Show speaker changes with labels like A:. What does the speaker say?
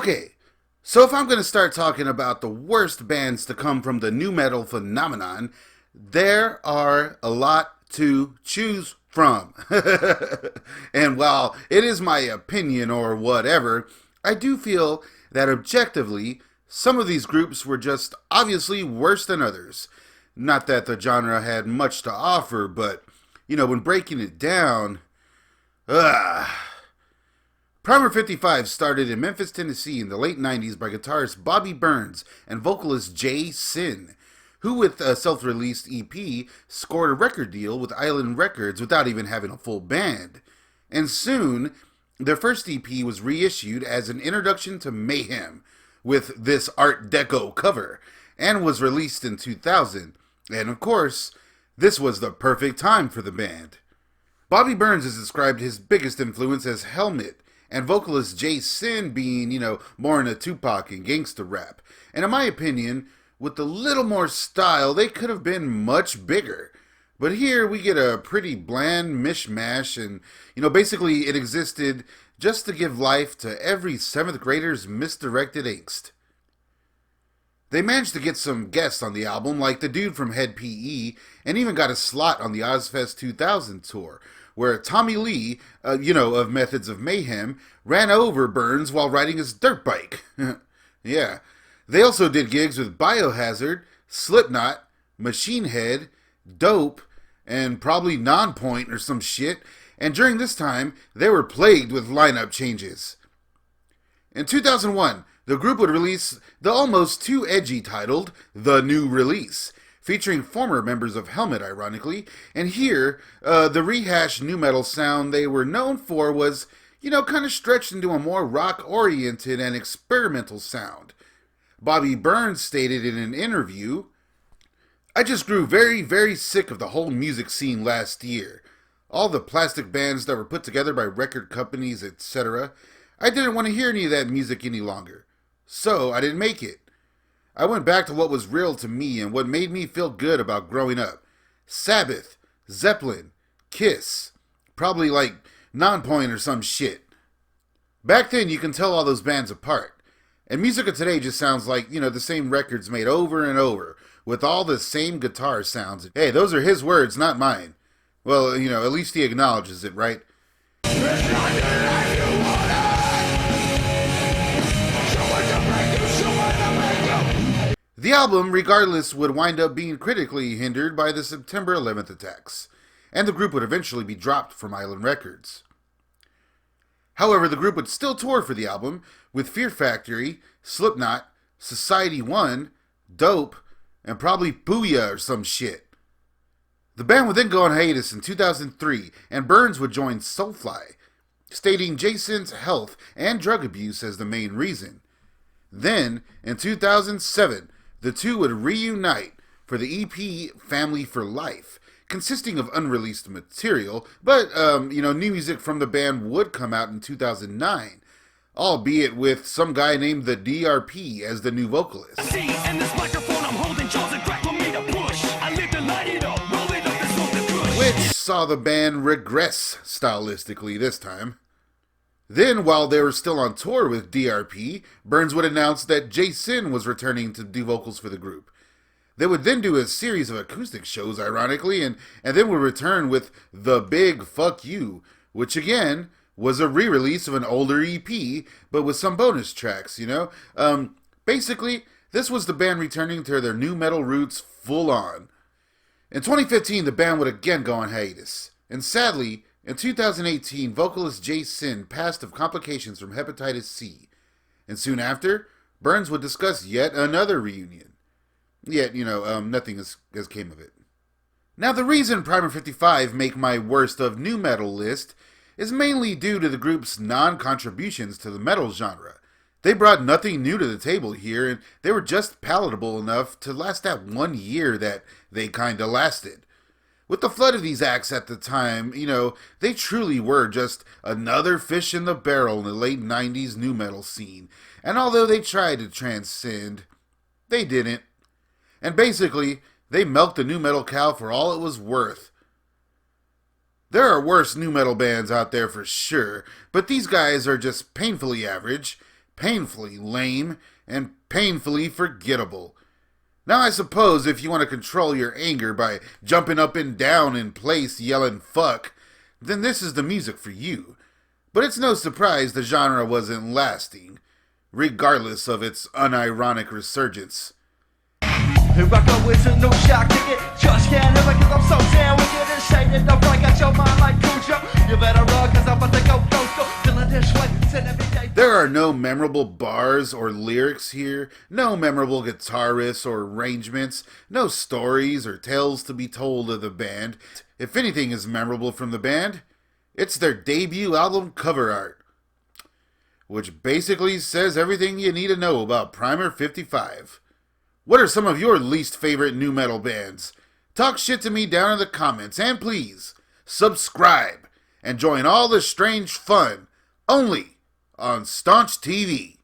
A: Okay, so if I'm going to start talking about the worst bands to come from the nu metal phenomenon, there are a lot to choose from. And while it is my opinion or whatever, I do feel that objectively, some of these groups were just obviously worse than others. Not that the genre had much to offer, but, when breaking it down, ugh. Primer 55 started in Memphis, Tennessee in the late 90s by guitarist Bobby Burns and vocalist Jay Sin, who with a self-released EP scored a record deal with Island Records without even having a full band. And soon, their first EP was reissued as an introduction to Mayhem with this Art Deco cover and was released in 2000. And of course, this was the perfect time for the band. Bobby Burns has described his biggest influence as Helmet, and vocalist Jay Sin being, more into Tupac and gangsta rap. And in my opinion, with a little more style, they could have been much bigger. But here we get a pretty bland mishmash, and, basically it existed just to give life to every 7th grader's misdirected angst. They managed to get some guests on the album, like the dude from Head PE, and even got a slot on the Ozfest 2000 tour, where Tommy Lee, of Methods of Mayhem, ran over Burns while riding his dirt bike. Yeah. They also did gigs with Biohazard, Slipknot, Machine Head, Dope, and probably Nonpoint or some shit, and during this time, they were plagued with lineup changes. In 2001, the group would release the almost too edgy titled The New Release, featuring former members of Helmet, ironically, and here, the rehashed nu metal sound they were known for was, kind of stretched into a more rock-oriented and experimental sound. Bobby Burns stated in an interview, "I just grew very, very sick of the whole music scene last year. All the plastic bands that were put together by record companies, etc. I didn't want to hear any of that music any longer. So I didn't make it. I went back to what was real to me and what made me feel good about growing up. Sabbath, Zeppelin, Kiss, probably like Nonpoint or some shit. Back then you can tell all those bands apart. And music of today just sounds like, the same records made over and over, with all the same guitar sounds. Hey, those are his words, not mine. Well, at least he acknowledges it, right? The album, regardless, would wind up being critically hindered by the September 11th attacks, and the group would eventually be dropped from Island Records. However, the group would still tour for the album, with Fear Factory, Slipknot, Society 1, Dope, and probably Booyah or some shit. The band would then go on hiatus in 2003, and Burns would join Soulfly, stating Jason's health and drug abuse as the main reason. Then, in 2007, the two would reunite for the EP Family for Life, consisting of unreleased material, but, new music from the band would come out in 2009, albeit with some guy named the DRP as the new vocalist. Which saw the band regress stylistically this time. Then, while they were still on tour with DRP, Burns would announce that Jay Sin was returning to do vocals for the group. They would then do a series of acoustic shows, ironically, and then would return with The Big Fuck You, which again was a re-release of an older EP, but with some bonus tracks, Basically, this was the band returning to their nu metal roots full on. In 2015, the band would again go on hiatus, and sadly, in 2018, vocalist Jay Sin passed of complications from hepatitis C, and soon after, Burns would discuss yet another reunion. Yet, nothing has came of it. Now, the reason Primer 55 make my worst of nu metal list is mainly due to the group's non-contributions to the metal genre. They brought nothing new to the table here, and they were just palatable enough to last that 1 year that they kinda lasted. With the flood of these acts at the time, they truly were just another fish in the barrel in the late 90s nu metal scene. And although they tried to transcend, they didn't. And basically, they milked the nu metal cow for all it was worth. There are worse nu metal bands out there for sure, but these guys are just painfully average, painfully lame and painfully forgettable. Now I suppose if you want to control your anger by jumping up and down in place yelling fuck, then this is the music for you. But it's no surprise the genre wasn't lasting, regardless of its unironic resurgence.
B: Here I go with a new shot, kick it. Just can't live it cause I'm so damn wicked and shaded. Don't break out your mind like Cujo. You better run cause I'm about to go go. Feeling this way, send every day.
A: There are no memorable bars or lyrics here, no memorable guitar riffs or arrangements, no stories or tales to be told of the band. If anything is memorable from the band, it's their debut album cover art, which basically says everything you need to know about Primer 55. What are some of your least favorite nu metal bands? Talk shit to me down in the comments, and please, subscribe and join all the strange fun only on Staunch TV.